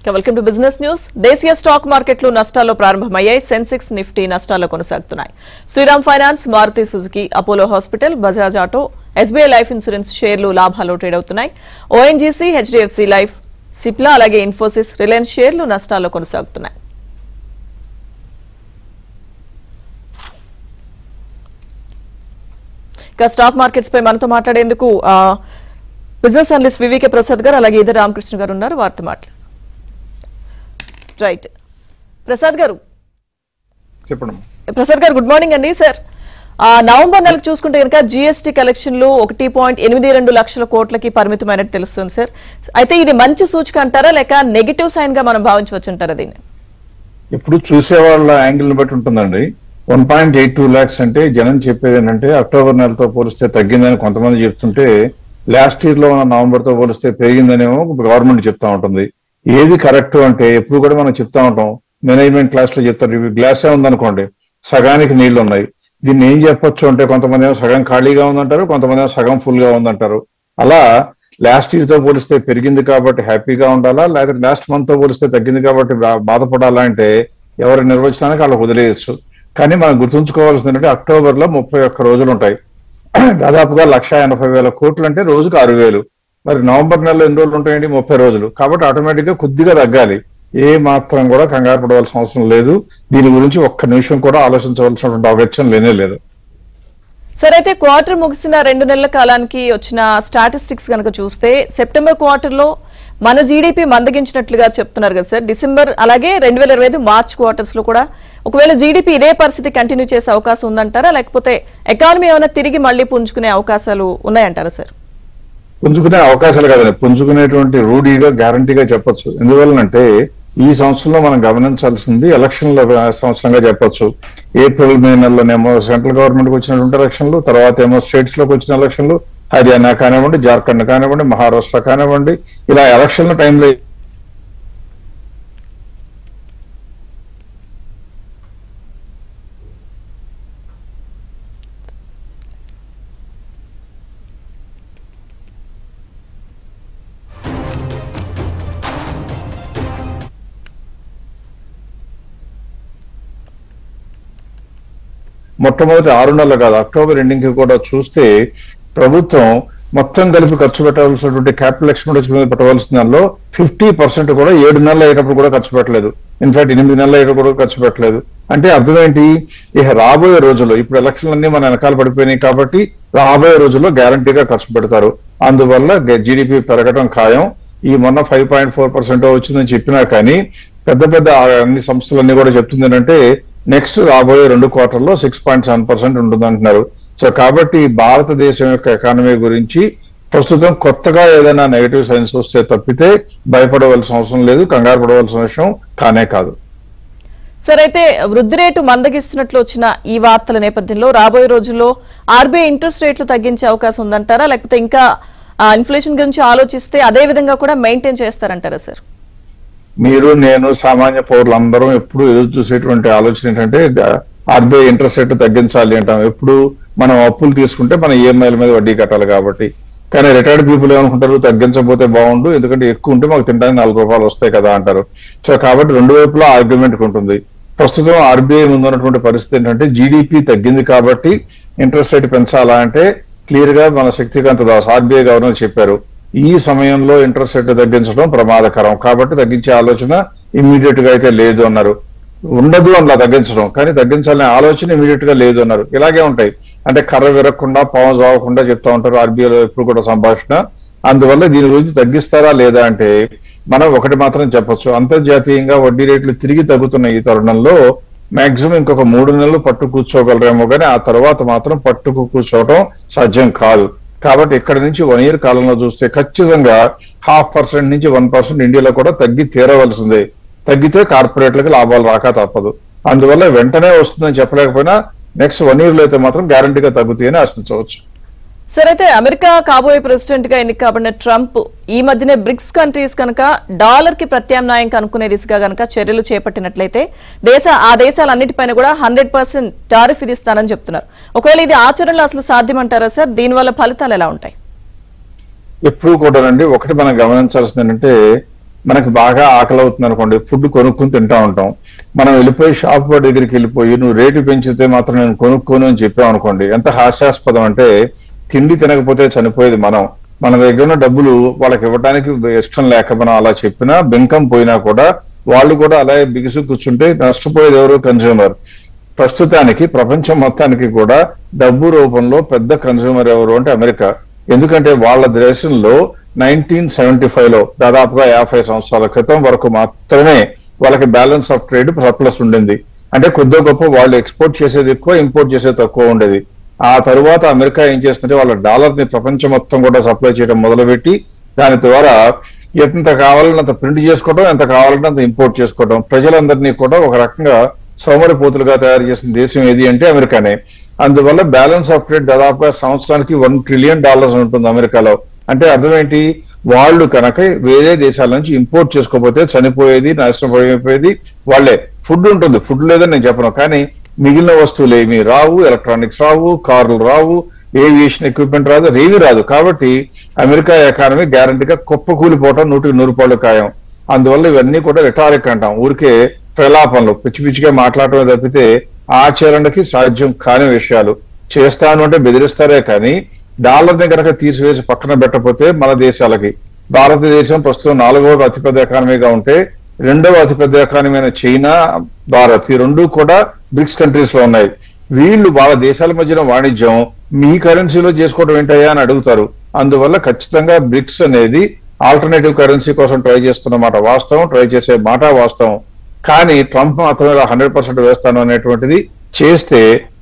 Welcome to business news. దేశీయ stock మార్కెట్లు నష్టాల్లో ప్రారంభమయ్యాయి. సెన్సెక్స్, నిఫ్టీ నష్టాల్లో కొనసాగుతున్నాయి. Shriram Finance, Maruti Suzuki, Apollo Hospital, Bajaj Auto, SBI Life Insurance షేర్లు లాభాల్లో ట్రేడ్ అవుతున్నాయి. ఓఎన్జీసీ, హెచ్డీఎఫ్సీ లైఫ్, సిప్లా అలాగే ఇన్ఫోసిస్, రిలయన్స్ షేర్లు నష్టాల్లో కొనసాగుతున్నాయి. ఇక స్టాక్ మార్కెట్స్ పై మనతో మాట్లాడేందుకు బిజినెస్ అనలిస్ట్ వివికే ప్రసాద్ గారు అలాగే ఇద్దరు రామకృష్ణ గారు ఉన్నారు. వారితో మాట్లాడు. రైట్, ప్రసాద్ గారు చెప్పండి. ప్రసాద్ గారు గుడ్ మార్నింగ్ అండి. సార్, నవంబర్ నెలకు చూసుకుంటే కనుక జీఎస్టీ కలెక్షన్లు 1.82 లక్షల కోట్లకి పరిమితమైనట్టు తెలుస్తుంది సార్. అయితే ఇది మంచి సూచిక అంటారా లేక నెగిటివ్ సైన్ గా మనం భావించవచ్చు అంటారా దీన్ని? ఇప్పుడు చూసే వాళ్ళ యాంగిల్ బట్టి ఉంటుందండి. 1.82 lakhs అంటే జనం చెప్పేది ఏంటంటే అక్టోబర్ నెలతో పోలిస్తే తగ్గిందని కొంతమంది చెప్తుంటే, లాస్ట్ ఇయర్ లో ఉన్న నవంబర్ తో పోలిస్తే పెరిగిందనేమో గవర్నమెంట్ చెప్తా ఉంటుంది. ఏది కరెక్ట్ అంటే ఎప్పుడు కూడా మనం చెప్తా ఉంటాం, మేనేజ్మెంట్ క్లాస్ లో చెప్తారు, గ్లాసే ఉందనుకోండి సగానికి నీళ్లు ఉన్నాయి. దీన్ని ఏం చెప్పొచ్చు అంటే కొంతమంది ఏమో సగం ఖాళీగా ఉందంటారు, కొంతమంది ఏమో సగం ఫుల్ గా ఉందంటారు. అలా లాస్ట్ ఇయర్ తో పోలిస్తే పెరిగింది కాబట్టి హ్యాపీగా ఉండాలా, లేకపోతే లాస్ట్ మంత్ తో పోలిస్తే తగ్గింది కాబట్టి బాధపడాలా అంటే ఎవరి నిర్వచనానికి వాళ్ళకి వదిలేయచ్చు. కానీ మనం గుర్తుంచుకోవాల్సింది ఏంటంటే అక్టోబర్ లో 31 రోజులు ఉంటాయి. దాదాపుగా 1,80,000 కోట్లు అంటే రోజుకు 6,000. మరి నవంబర్ నెలలో ఎన్ని రోజులు ఉంటాయండి? 30 రోజులు. కాబట్టి ఆటోమేటిక్ గా కొద్దిగా తగ్గాలి. ఏ మాత్రం కూడా కంగారు పడవలసిన అవసరం లేదు. దీని గురించి ఒక్క నిమిషం కూడా ఆలోచించవలసినటువంటి అవసరం లేనే లేదు. సరే, అయితే క్వార్టర్ ముగిసిన 2 నెలల కాలానికి వచ్చిన స్టాటిస్టిక్స్ కనుక చూస్తే సెప్టెంబర్ క్వార్టర్ లో మన జీడీపీ మందగించినట్లుగా చెప్తున్నారు కదా సార్. డిసెంబర్ అలాగే 2025 మార్చ్ క్వార్టర్స్ లో కూడా ఒకవేళ జీడీపీ ఇదే పరిస్థితి కంటిన్యూ చేసే అవకాశం ఉందంటారా, లేకపోతే ఎకానమీ ఏమైనా తిరిగి మళ్ళీ పుంజుకునే అవకాశాలు ఉన్నాయంటారా సార్? పుంజుకునే అవకాశాలు కాదండి, పుంజుకునేటువంటి రూఢీగా గ్యారంటీగా చెప్పొచ్చు. ఎందువల్లంటే ఈ సంవత్సరంలో మనం గమనించాల్సింది ఎలక్షన్ల సంవత్సరంగా చెప్పొచ్చు. ఏప్రిల్ మే నెలలోనేమో సెంట్రల్ గవర్నమెంట్ కి వచ్చినటువంటి ఎలక్షన్లు, తర్వాత ఏమో స్టేట్స్ లోకి వచ్చిన ఎలక్షన్లు, హర్యానా కానివ్వండి, జార్ఖండ్ కానివ్వండి, మహారాష్ట్ర కానివ్వండి, ఇలా ఎలక్షన్ల టైంలో మొట్టమొదటి 6 నెలలు కాదు, అక్టోబర్ ఎండింగ్ కి కూడా చూస్తే ప్రభుత్వం మొత్తం కలిపి ఖర్చు పెట్టవలసినటువంటి క్యాపిటల్ ఎక్స్పెండిచర్ మీద పెట్టవలసిన దానిలో 50% కూడా 7 నెలలు అయ్యేటప్పుడు కూడా ఖర్చు పెట్టలేదు. ఇన్ఫాక్ట్ 8 నెలలు అయ్యేటప్పుడు కూడా ఖర్చు పెట్టలేదు. అంటే అర్థం ఏంటి? ఇక రాబోయే రోజుల్లో ఇప్పుడు ఎలక్షన్లన్నీ మన వెనకాల పడిపోయినాయి కాబట్టి రాబోయే రోజుల్లో గ్యారంటీగా ఖర్చు పెడతారు. అందువల్ల జీడీపీ పెరగడం ఖాయం. ఈ మొన్న 5.4% వచ్చిందని చెప్పినా కానీ పెద్ద పెద్ద అన్ని సంస్థలన్నీ కూడా చెప్తుంది ఏంటంటే నెక్స్ట్ రాబోయే 2 క్వార్టర్లో 6.7% ఉంటుందంటున్నారు. సో కాబట్టి భారతదేశం యొక్క ఎకానమీ గురించి ప్రస్తుతం కొత్తగా ఏదైనా నెగటివ్ సైన్స్ వస్తే తప్పితే భయపడవలసిన అవసరం లేదు, కంగారు పడవలసిన విషయం కానే కాదు. సరే, అయితే వృద్ధి రేటు మందగిస్తున్నట్లు వచ్చిన ఈ వార్తల నేపథ్యంలో రాబోయే రోజుల్లో ఆర్బీఐ ఇంట్రెస్ట్ రేట్లు తగ్గించే అవకాశం ఉందంటారా, లేకపోతే ఇంకా ఇన్ఫ్లేషన్ గురించి ఆలోచిస్తే అదే విధంగా కూడా మెయింటైన్ చేస్తారంటారా సార్? మీరు నేను సామాన్య పౌరులందరం ఎప్పుడు ఎదురు చూసేటువంటి ఆలోచన ఏంటంటే ఆర్బీఐ ఇంట్రెస్ట్ రేట్ తగ్గించాలి అంటాం. ఎప్పుడు మనం అప్పులు తీసుకుంటే మన ఈఎంఐల మీద వడ్డీ కట్టాలి కాబట్టి. కానీ రిటైర్డ్ పీపుల్ ఏమనుకుంటారు, తగ్గించకపోతే బాగుండు, ఎందుకంటే ఎక్కువ ఉంటే మాకు తినడానికి 4 రూపాయలు వస్తాయి కదా అంటారు. సో కాబట్టి రెండు వైపులా ఆర్గ్యుమెంట్ ఉంటుంది. ప్రస్తుతం ఆర్బీఐ ముందున్నటువంటి పరిస్థితి ఏంటంటే జీడీపీ తగ్గింది కాబట్టి ఇంట్రెస్ట్ రేట్ పెంచాలా అంటే క్లియర్ గా మన శక్తికాంత దాస్ ఆర్బీఐ గవర్నర్ చెప్పారు, ఈ సమయంలో ఇంట్రెస్ట్ రేట్ తగ్గించడం ప్రమాదకరం కాబట్టి తగ్గించే ఆలోచన ఇమ్మీడియట్ గా అయితే లేదు అన్నారు. ఉండదు అలా తగ్గించడం, కానీ తగ్గించాలనే ఆలోచన ఇమీడియట్ గా లేదు అన్నారు. ఇలాగే ఉంటాయి. అంటే కర్ర విరగకుండా పాము చావకుండా చెప్తా ఉంటారు ఆర్బీఐలో ఎప్పుడు కూడా సంభాషణ. అందువల్ల దీని గురించి తగ్గిస్తారా లేదా అంటే మనం ఒకటి మాత్రం చెప్పొచ్చు, అంతర్జాతీయంగా వడ్డీ రేట్లు తిరిగి తగ్గుతున్న ఈ తరుణంలో మాక్సిమం ఇంకొక 3 నెలలు పట్టు కూర్చోగలరేమో, కానీ ఆ తర్వాత మాత్రం పట్టుకు కూర్చోవడం సాధ్యం కాదు. కాబట్టి ఇక్కడ నుంచి 1 year కాలంలో చూస్తే ఖచ్చితంగా 0.5% నుంచి 1% ఇండియాలో కూడా తగ్గి తీరవలసిందే. తగ్గితే కార్పొరేట్లకు లాభాలు రాక తప్పదు. అందువల్ల వెంటనే వస్తుందని చెప్పలేకపోయినా నెక్స్ట్ 1 year లో అయితే మాత్రం గ్యారంటీగా తగ్గుతాయని ఆశించవచ్చు. సరే, అయితే అమెరికా కాబోయే ప్రెసిడెంట్ గా ఎన్నికబడిన ట్రంప్ ఈ మధ్యనే బ్రిక్స్ కంట్రీస్ కనుక డాలర్ కి ప్రత్యామ్నాయం కనుక్కునే దిశగా కనుక చర్యలు చేపట్టినట్లయితే ఆ దేశాలన్నిటిపైన కూడా 100% టారిఫ్ విధిస్తానని చెప్తున్నారు. ఒకవేళ ఇది ఆచరణలో అసలు సాధ్యమంటారా సార్? దీనివల్ల ఫలితాలు ఎలా ఉంటాయి? ఎప్పుడు కూడానండి ఒకటి మనం గమనించాల్సింది ఏంటంటే మనకి బాగా ఆకలి అవుతుంది అనుకోండి, ఫుడ్ కొనుక్కుని తింటా ఉంటాం. మనం వెళ్ళిపోయి షాప్ దగ్గరికి వెళ్ళిపోయి నువ్వు రేటు పెంచితే మాత్రం నేను కొనుక్కోను అని చెప్పాం అనుకోండి, ఎంత హాస్యాస్పదం అంటే తిండి తినకపోతే చనిపోయేది మనం, మన దగ్గర ఉన్న డబ్బులు వాళ్ళకి ఇవ్వడానికి ఇష్టం లేక మనం అలా చెప్పినా బెంకం పోయినా కూడా వాళ్ళు కూడా అలాగే బిగుసు కూర్చుంటే నష్టపోయేది ఎవరు? కన్స్యూమర్. ప్రస్తుతానికి ప్రపంచం మొత్తానికి కూడా డబ్బు రూపంలో పెద్ద కన్స్యూమర్ ఎవరు అంటే అమెరికా. ఎందుకంటే వాళ్ళ దేశంలో 1975లో దాదాపుగా 50 సంవత్సరాల క్రితం వరకు మాత్రమే వాళ్ళకి బ్యాలెన్స్ ఆఫ్ ట్రేడ్ సర్ప్లస్ ఉండింది. అంటే కొద్ది గొప్ప వాళ్ళు ఎక్స్పోర్ట్ చేసేది ఎక్కువ, ఇంపోర్ట్ చేసేది తక్కువ ఉండేది. ఆ తరువాత అమెరికా ఏం చేస్తుంటే వాళ్ళ డాలర్ ని ప్రపంచం మొత్తం కూడా సప్లై చేయడం మొదలుపెట్టి దాని ద్వారా ఎంత కావాలంటే అంత ప్రింట్ చేసుకోవడం, ఎంత కావాలంటే అంత ఇంపోర్ట్ చేసుకోవడం, ప్రజలందరినీ కూడా ఒక రకంగా సోమరిపోతులుగా తయారు చేసిన దేశం ఏది అంటే అమెరికానే. అందువల్ల బ్యాలెన్స్ ఆఫ్ ట్రేడ్ దాదాపుగా సంవత్సరానికి $1 ట్రిలియన్ ఉంటుంది అమెరికాలో. అంటే అర్థం ఏంటి? వాళ్ళు కనుక వేరే దేశాల నుంచి ఇంపోర్ట్ చేసుకోకపోతే చనిపోయేది, నష్టపోయేది వాళ్ళే. ఫుడ్ ఉంటుంది, ఫుడ్ లేదని నేను చెప్పను, కానీ మిగిలిన వస్తువులు ఏమీ రావు, ఎలక్ట్రానిక్స్ రావు, కార్లు రావు, ఏవియేషన్ ఎక్విప్మెంట్ రాదు, ఏవి రాదు. కాబట్టి అమెరికా ఎకానమీ గ్యారంటీగా కుప్పకూలిపోవటం 100% ఖాయం. అందువల్ల ఇవన్నీ కూడా రిటారిక్ అంటాం, ఊరికే ప్రలాపనలు, పిచ్చి పిచ్చిగా మాట్లాడటమే తప్పితే ఆచరణకి సాధ్యం కాని విషయాలు. చేస్తాను అంటే బెదిరిస్తారే కానీ డాలర్ని కనుక తీసివేసి పక్కన పెట్టకపోతే మన దేశాలకి, భారతదేశం ప్రస్తుతం 4వ అతిపెద్ద ఎకానమీగా ఉంటే 2వ అతిపెద్ద ఎకానమీ అయిన చైనా, భారత్ ఈ రెండు కూడా బ్రిక్స్ కంట్రీస్ లో ఉన్నాయి. వీళ్ళు వాళ్ళ దేశాల మధ్యన వాణిజ్యం మీ కరెన్సీలో చేసుకోవడం ఏంటయ్యా అని అడుగుతారు. అందువల్ల ఖచ్చితంగా బ్రిక్స్ అనేది ఆల్టర్నేటివ్ కరెన్సీ కోసం ట్రై చేస్తున్నమాట వాస్తవం, ట్రై చేసే మాట వాస్తవం. కానీ ట్రంప్ మాత్రమే 100% వేస్తాను అనేటువంటిది చేస్తే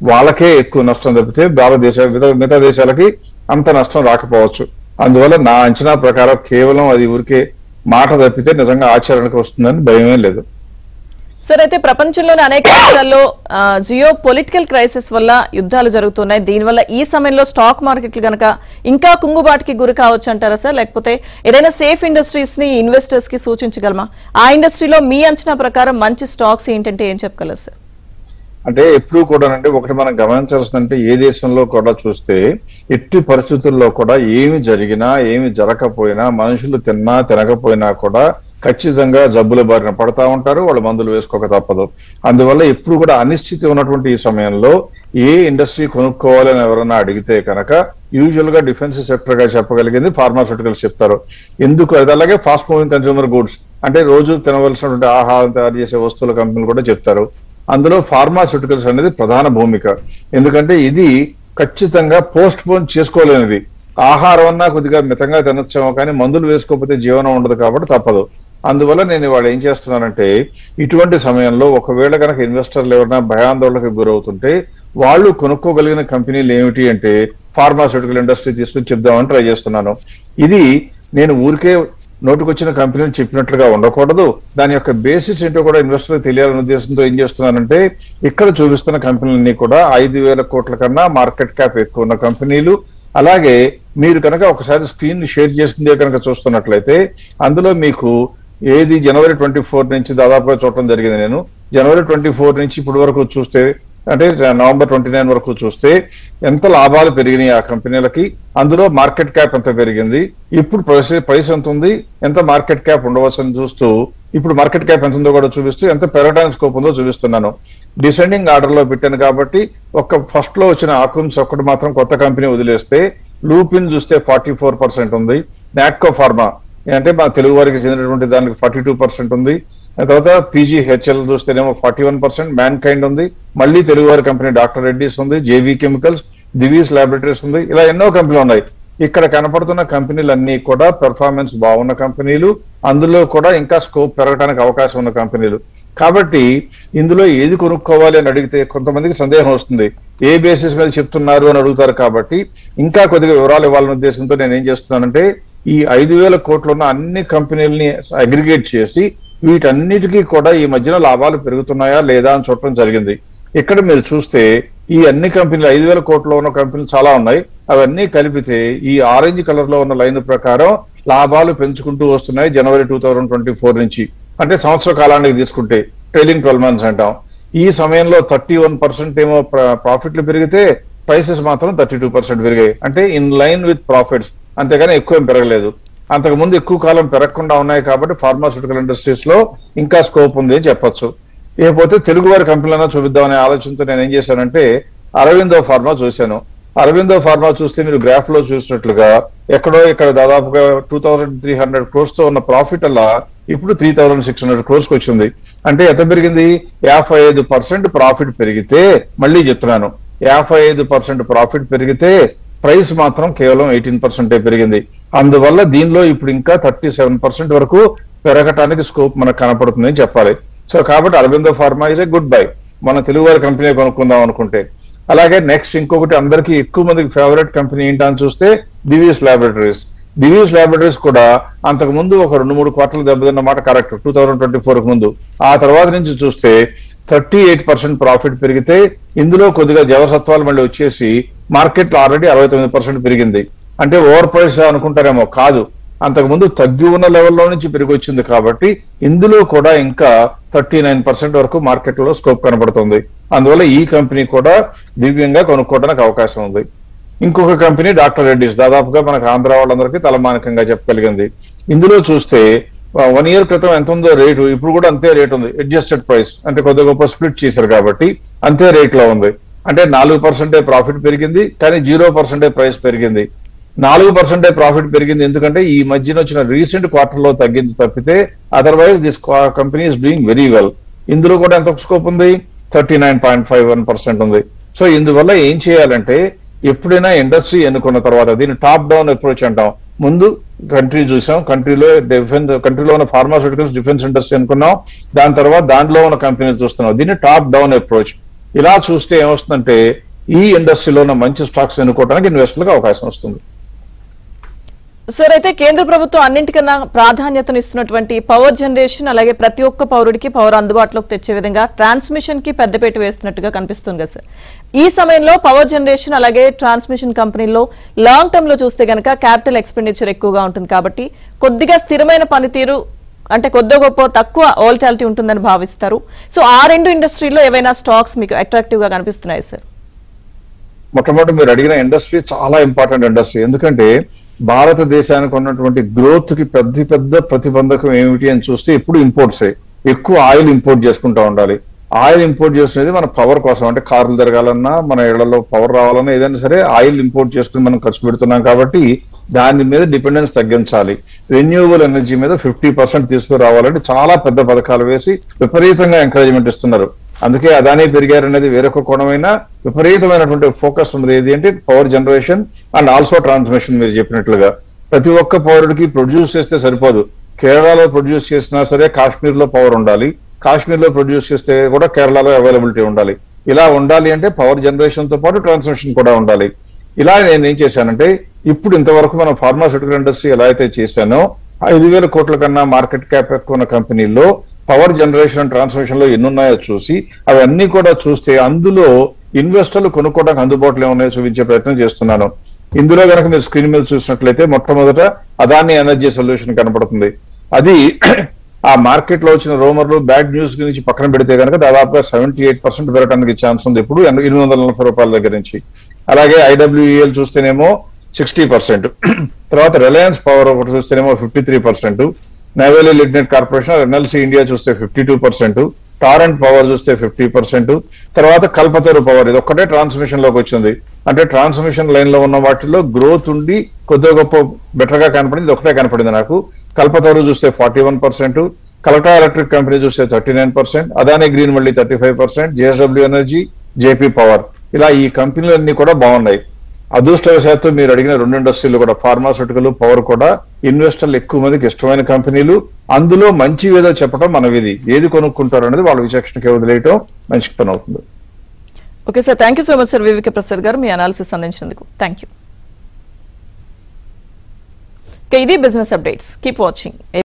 వాళ్ళకే ఎక్కువ నష్టం తప్పితే భారతదేశ మిగతా దేశాలకి అంత నష్టం రాకపోవచ్చు. అందువల్ల నా అంచనా ప్రకారం కేవలం అది ఊరికే మాట తప్పితే నిజంగా ఆచరణకు వస్తుందని భయమే లేదు. సార్, అయితే ప్రపంచంలోని అనేక దేశాల్లో జియో పొలిటికల్ క్రైసిస్ వల్ల యుద్ధాలు జరుగుతున్నాయి. దీనివల్ల ఈ సమయంలో స్టాక్ మార్కెట్లు గనక ఇంకా కుంగుబాటుకి గురి కావచ్చు అంటారా సార్? లేకపోతే ఏదైనా సేఫ్ ఇండస్ట్రీస్ ని ఇన్వెస్టర్స్ కి సూచించగలమా? ఆ ఇండస్ట్రీలో మీ అంచనా ప్రకారం మంచి స్టాక్స్ ఏంటంటే ఏం చెప్పగలరు సార్? అంటే ఎప్పుడు కూడానంటే ఒకటి మనం గమనించాల్సిందంటే ఏ దేశంలో కూడా చూస్తే ఎట్టి పరిస్థితుల్లో కూడా ఏమి జరిగినా ఏమి జరగకపోయినా మనుషులు తిన్నా తినకపోయినా కూడా ఖచ్చితంగా జబ్బుల బారిన పడతా ఉంటారు, వాళ్ళు మందులు వేసుకోక తప్పదు. అందువల్ల ఎప్పుడు కూడా అనిశ్చితి ఉన్నటువంటి ఈ సమయంలో ఏ ఇండస్ట్రీ కొనుక్కోవాలని ఎవరన్నా అడిగితే కనుక యూజువల్ గా డిఫెన్స్ సెక్టర్ గా చెప్పగలిగింది ఫార్మాస్యూటికల్స్ చెప్తారు. ఎందుకు? అది అలాగే ఫాస్ట్ మూవింగ్ కన్స్యూమర్ గుడ్స్ అంటే రోజు తినవలసినటువంటి ఆహారం తయారు చేసే వస్తువుల కంపెనీలు కూడా చెప్తారు. అందులో ఫార్మాస్యూటికల్స్ అనేది ప్రధాన భూమిక. ఎందుకంటే ఇది ఖచ్చితంగా పోస్ట్ పోన్ చేసుకోలేనిది. ఆహారం అన్నా కొద్దిగా మితంగా తినొచ్చామో కానీ మందులు వేసుకోకపోతే జీవనం ఉండదు కాబట్టి తప్పదు. అందువల్ల నేను ఇవాళ ఏం చేస్తున్నానంటే ఇటువంటి సమయంలో ఒకవేళ కనుక ఇన్వెస్టర్లు ఎవరైనా భయాందోళనకు గురవుతుంటే వాళ్ళు కొనుక్కోగలిగిన కంపెనీలు ఏమిటి అంటే ఫార్మాస్యూటికల్ ఇండస్ట్రీ తీసుకుని చెప్దామని ట్రై చేస్తున్నాను. ఇది నేను ఊరికే నోటుకొచ్చిన కంపెనీలు చెప్పినట్లుగా ఉండకూడదు, దాని యొక్క బేసిస్ ఏంటో కూడా ఇన్వెస్టర్ తెలియాలనే ఉద్దేశంతో ఏం చేస్తున్నానంటే ఇక్కడ చూపిస్తున్న కంపెనీలన్నీ కూడా 5,000 కోట్ల కన్నా మార్కెట్ క్యాప్ ఎక్కువ ఉన్న కంపెనీలు. అలాగే మీరు కనుక ఒకసారి స్క్రీన్ షేర్ చేసిందే కనుక చూస్తున్నట్లయితే అందులో మీకు ఏది జనవరి 24 నుంచి దాదాపుగా చూడటం జరిగింది. నేను జనవరి 24 నుంచి ఇప్పటి వరకు చూస్తే అంటే నవంబర్ 29 వరకు చూస్తే ఎంత లాభాలు పెరిగినాయి ఆ కంపెనీలకి, అందులో మార్కెట్ క్యాప్ ఎంత పెరిగింది, ఇప్పుడు ప్రైస్ ఎంత ఉంది, ఎంత మార్కెట్ క్యాప్ ఉండవచ్చు అని చూస్తూ ఇప్పుడు మార్కెట్ క్యాప్ ఎంత ఉందో కూడా చూపిస్తూ ఎంత పెరగడానికి స్కోప్ ఉందో చూపిస్తున్నాను. డిసెండింగ్ ఆర్డర్ లో పెట్టాను కాబట్టి ఫస్ట్ లో వచ్చిన ఆకుమ్స్ ఒక్కటి మాత్రం కొత్త కంపెనీ వదిలేస్తే లూపిన్ చూస్తే 44% ఉంది, నాట్కో ఫార్మా అంటే మా తెలుగు వారికి చెందినటువంటి దానికి 42% ఉంది, తర్వాత పీజీహెచ్ఎల్ చూస్తేనేమో 41%, మ్యాన్ కైండ్ ఉంది, మళ్ళీ తెలుగువారి కంపెనీ డాక్టర్ రెడ్డిస్ ఉంది, జేవీ కెమికల్స్, దివీస్ ల్యాబొరేటరీస్ ఉంది, ఇలా ఎన్నో కంపెనీలు ఉన్నాయి. ఇక్కడ కనపడుతున్న కంపెనీలన్నీ కూడా పెర్ఫార్మెన్స్ బాగున్న కంపెనీలు, అందులో కూడా ఇంకా స్కోప్ పెరగడానికి అవకాశం ఉన్న కంపెనీలు. కాబట్టి ఇందులో ఏది కొనుక్కోవాలి అని అడిగితే కొంతమందికి సందేహం వస్తుంది, ఏ బేసిస్ మీద చెప్తున్నారు అని అడుగుతారు. కాబట్టి ఇంకా కొద్దిగా వివరాలు ఇవ్వాలనే ఉద్దేశంతో నేను ఏం చేస్తున్నానంటే ఈ 5,000 కోట్లు ఉన్న అన్ని కంపెనీలని అగ్రిగేట్ చేసి వీటన్నిటికీ కూడా ఈ మధ్యన లాభాలు పెరుగుతున్నాయా లేదా అని చూడటం జరిగింది. ఇక్కడ మీరు చూస్తే ఈ అన్ని కంపెనీలు 5,000 కోట్ల ఉన్న కంపెనీలు చాలా ఉన్నాయి, అవన్నీ కలిపితే ఈ ఆరెంజ్ కలర్ లో ఉన్న లైన్ ప్రకారం లాభాలు పెంచుకుంటూ వస్తున్నాయి జనవరి 2024 నుంచి. అంటే సంవత్సర కాలానికి తీసుకుంటే ట్రైలింగ్ 12 months అంటాం. ఈ సమయంలో 31% ఏమో ప్రాఫిట్లు పెరిగితే ప్రైసెస్ మాత్రం 32% పెరిగాయి. అంటే ఇన్ లైన్ విత్ ప్రాఫిట్స్, అంతేగాని ఎక్కువ ఏం పెరగలేదు. అంతకుముందు ఎక్కువ కాలం పెరగకుండా ఉన్నాయి కాబట్టి ఫార్మాస్యూటికల్ ఇండస్ట్రీస్ లో ఇంకా స్కోప్ ఉంది అని చెప్పొచ్చు. ఇకపోతే తెలుగు వారి కంపెనీలైనా చూపిద్దామనే ఆలోచనతో నేను ఏం చేశానంటే అరవిందో ఫార్మా చూశాను. అరవిందో ఫార్మా చూస్తే మీరు గ్రాఫ్ లో చూసినట్లుగా ఎక్కడో ఇక్కడ దాదాపుగా 2300 crores తో ఉన్న ప్రాఫిట్ అలా ఇప్పుడు 3600 crores కి వచ్చింది. అంటే ఎంత పెరిగింది? 55% ప్రాఫిట్ పెరిగితే, మళ్ళీ చెప్తున్నాను 55% ప్రాఫిట్ పెరిగితే ప్రైస్ మాత్రం కేవలం 18% పెరిగింది. అందువల్ల దీనిలో ఇప్పుడు ఇంకా 37% వరకు పెరగటానికి స్కోప్ మనకు కనపడుతుందని చెప్పాలి. సో కాబట్టి Aurobindo pharma is a good bye, మన తెలుగు వారి కంపెనీ కొనుక్కుందాం అనుకుంటే. అలాగే నెక్స్ట్ ఇంకొకటి అందరికీ ఎక్కువ మందికి ఫేవరెట్ కంపెనీ ఏంటని చూస్తే దివీస్ ల్యాబొరేటరీస్. దివీస్ ల్యాబొరేటరీస్ కూడా అంతకు ముందు ఒక 2-3 క్వార్టర్లు దెబ్బతిన్న మాట కరెక్ట్, 2024 కు ముందు. ఆ తర్వాత నుంచి చూస్తే 38% ప్రాఫిట్ పెరిగితే ఇందులో కొద్దిగా జవసత్వాలు మళ్ళీ వచ్చేసి మార్కెట్ లో ఆల్రెడీ 69% పెరిగింది. అంటే ఓవర్ ప్రైస్ అనుకుంటారేమో, కాదు, అంతకుముందు తగ్గి ఉన్న లెవెల్లో నుంచి పెరిగి వచ్చింది. కాబట్టి ఇందులో కూడా ఇంకా 39% వరకు మార్కెట్ లో స్కోప్ కనబడుతుంది. అందువల్ల ఈ కంపెనీ కూడా దివ్యంగా కొనుక్కోవడానికి అవకాశం ఉంది. ఇంకొక కంపెనీ డాక్టర్ రెడ్డిస్, దాదాపుగా మనకు ఆంధ్ర వాళ్ళందరికీ తలమానికంగా చెప్పగలిగింది. ఇందులో చూస్తే 1 year క్రితం ఎంత ఉందో రేటు ఇప్పుడు కూడా అంతే రేట్ ఉంది. అడ్జస్టెడ్ ప్రైస్ అంటే కొద్దిగా గొప్ప స్ప్లిట్ చేశారు కాబట్టి అంతే రేట్ లో ఉంది. అంటే 4% ప్రాఫిట్ పెరిగింది, కానీ 0% ప్రైస్ పెరిగింది. 4% ప్రాఫిట్ పెరిగింది ఎందుకంటే ఈ మధ్యన వచ్చిన రీసెంట్ క్వార్టర్ లో తగ్గింది తప్పితే otherwise this company is doing very well. ఇందులో కూడా ఎంత స్కోప్ ఉంది? 39.51% ఉంది. సో ఇందువల్ల ఏం చేయాలంటే ఎప్పుడైనా ఇండస్ట్రీ ఎన్నుకున్న తర్వాత దీన్ని టాప్ డౌన్ అప్రోచ్ అంటాం. ముందు కంట్రీ చూసాం, కంట్రీలో ఉన్న ఫార్మాస్యూటికల్స్ డిఫెన్స్ ఇండస్ట్రీ అనుకున్నాం, దాని తర్వాత దాంట్లో ఉన్న కంపెనీలు చూస్తున్నాం. దీన్ని టాప్ డౌన్ అప్రోచ్. ఇలా చూస్తే ఏమొస్తుందంటే ఈ ఇండస్ట్రీలో ఉన్న మంచి స్టాక్స్ ఎన్నుకోవడానికి ఇన్వెస్టర్లకు అవకాశం వస్తుంది. సార్, అయితే కేంద్ర ప్రభుత్వం అన్నింటికన్నా ప్రాధాన్యతనిస్తున్నటువంటి పవర్ జనరేషన్, అలాగే ప్రతి ఒక్క పౌరుడికి పవర్ అందుబాటులోకి తెచ్చే విధంగా ట్రాన్స్మిషన్ కి పెద్దపీట వేస్తున్నట్టుగా కనిపిస్తుంది కదా సార్. ఈ సమయంలో పవర్ జనరేషన్ అలాగే ట్రాన్స్మిషన్ కంపెనీల్లో లాంగ్ టర్మ్ లో చూస్తే గనక క్యాపిటల్ ఎక్స్పెండిచర్ ఎక్కువగా ఉంటుంది కాబట్టి కొద్దిగా స్థిరమైన పనితీరు అంటే కొద్ది గొప్ప తక్కువ వోల్టాలిటీ ఉంటుందని భావిస్తారు. సో ఆ రెండు ఇండస్ట్రీలో ఏవైనా స్టాక్స్ మీకు అట్రాక్టివ్ గా కనిపిస్తున్నాయి సార్? మొట్టమొదటి మీరు అడిగిన ఇండస్ట్రీ చాలా ఇంపార్టెంట్ ఇండస్ట్రీ. ఎందుకంటే భారతదేశానికి ఉన్నటువంటి గ్రోత్ కి పెద్ద ప్రతిబంధకం ఏమిటి అని చూస్తే ఇప్పుడు ఇంపోర్ట్సే. ఎక్కువ ఆయిల్ ఇంపోర్ట్ చేసుకుంటా ఉండాలి. ఆయిల్ ఇంపోర్ట్ చేస్తున్నది మన పవర్ కోసం, అంటే కార్లు తిరగాలన్నా మన ఇళ్లలో పవర్ రావాలన్నా ఏదైనా సరే ఆయిల్ ఇంపోర్ట్ చేసుకుని మనం ఖర్చు పెడుతున్నాం కాబట్టి దాని మీద డిపెండెన్స్ తగ్గించాలి. రెన్యూవబుల్ ఎనర్జీ మీద 50% తీసుకురావాలంటే చాలా పెద్ద పథకాలు వేసి విపరీతంగా ఎంకరేజ్మెంట్ ఇస్తున్నారు. అందుకే అదానీ పెరిగారనేది వేరొక కోణమైన విపరీతమైనటువంటి ఫోకస్ ఉన్నది ఏది అంటే power generation and also transmission. మీరు చెప్పినట్లుగా ప్రతి ఒక్క పౌరుడికి ప్రొడ్యూస్ చేస్తే సరిపోదు. కేరళలో ప్రొడ్యూస్ చేసినా సరే కాశ్మీర్ లో పవర్ ఉండాలి, కాశ్మీర్ లో ప్రొడ్యూస్ చేస్తే కూడా కేరళలో అవైలబిలిటీ ఉండాలి. ఇలా ఉండాలి అంటే పవర్ జనరేషన్ తో పాటు ట్రాన్స్మిషన్ కూడా ఉండాలి. ఇలా నేను ఏం చేశానంటే ఇప్పుడు ఇంతవరకు మనం ఫార్మాస్యూటికల్ ఇండస్ట్రీ ఎలా అయితే చేశానో 5,000 కోట్ల కన్నా మార్కెట్ క్యాప్ ఎక్కువ ఉన్న కంపెనీల్లో పవర్ జనరేషన్ అండ్ ట్రాన్స్మిషన్ లో ఎన్నున్నాయో చూసి అవన్నీ కూడా చూస్తే అందులో ఇన్వెస్టర్లు కొనుక్కోవడానికి అందుబాటులో ఏమున్నాయో చూపించే ప్రయత్నం చేస్తున్నాను. ఇందులో కనుక మీరు స్క్రీన్ మీద చూసినట్లయితే మొట్టమొదట అదానీ ఎనర్జీ సొల్యూషన్ కనపడుతుంది. అది ఆ మార్కెట్ లో వచ్చిన రూమర్లు బ్యాడ్ న్యూస్ గురించి పక్కన పెడితే కనుక దాదాపుగా 78% పెరగడానికి ఛాన్స్ ఉంది ఇప్పుడు 840 రూపాయల దగ్గర నుంచి. అలాగే IWEL చూస్తేనేమో 60%, తర్వాత రిలయన్స్ పవర్ ఒకటి చూస్తేనేమో 53%, Neyveli lignite corporation NLC India చూస్తే 52%, టారెంట్ పవర్ చూస్తే 50%, తర్వాత కల్పతరు పవర్ ఇది ఒక్కటే ట్రాన్స్మిషన్ లోకి వచ్చింది. అంటే ట్రాన్స్మిషన్ లైన్ లో ఉన్న వాటిలో గ్రోత్ ఉండి కొద్దిగా గొప్ప బెటర్ గా కనపడింది, ఒకటే కనపడింది నాకు. కల్పతరు చూస్తే 41%, కలకటా ఎలక్ట్రిక్ కంపెనీ చూస్తే 39%, అదానీ గ్రీన్ మళ్ళీ 35%, JSW ఎనర్జీ, JP పవర్, ఇలా ఈ కంపెనీలన్నీ కూడా బాగున్నాయి. అదృష్టవశాత్తు మీరు అడిగిన రెండు ఇండస్ట్రీలు కూడా ఫార్మాస్యూటికల్ పవర్ కూడా ఇన్వెస్టర్లు ఎక్కువ మందికి ఇష్టమైన కంపెనీలు. అందులో మంచి ఏదో చెప్పడం మన విధి, ఏది కొనుక్కుంటారు అనేది వాళ్ళ విచక్షణకి వదిలేయటం మంచి పని అవుతుంది. Okay sir, thank you so much sir Vivika Prasad garu మీ అనాలిసిస్ అందించినందుకు. Thank you. ఇది బిజినెస్ అప్డేట్స్. Keep watching.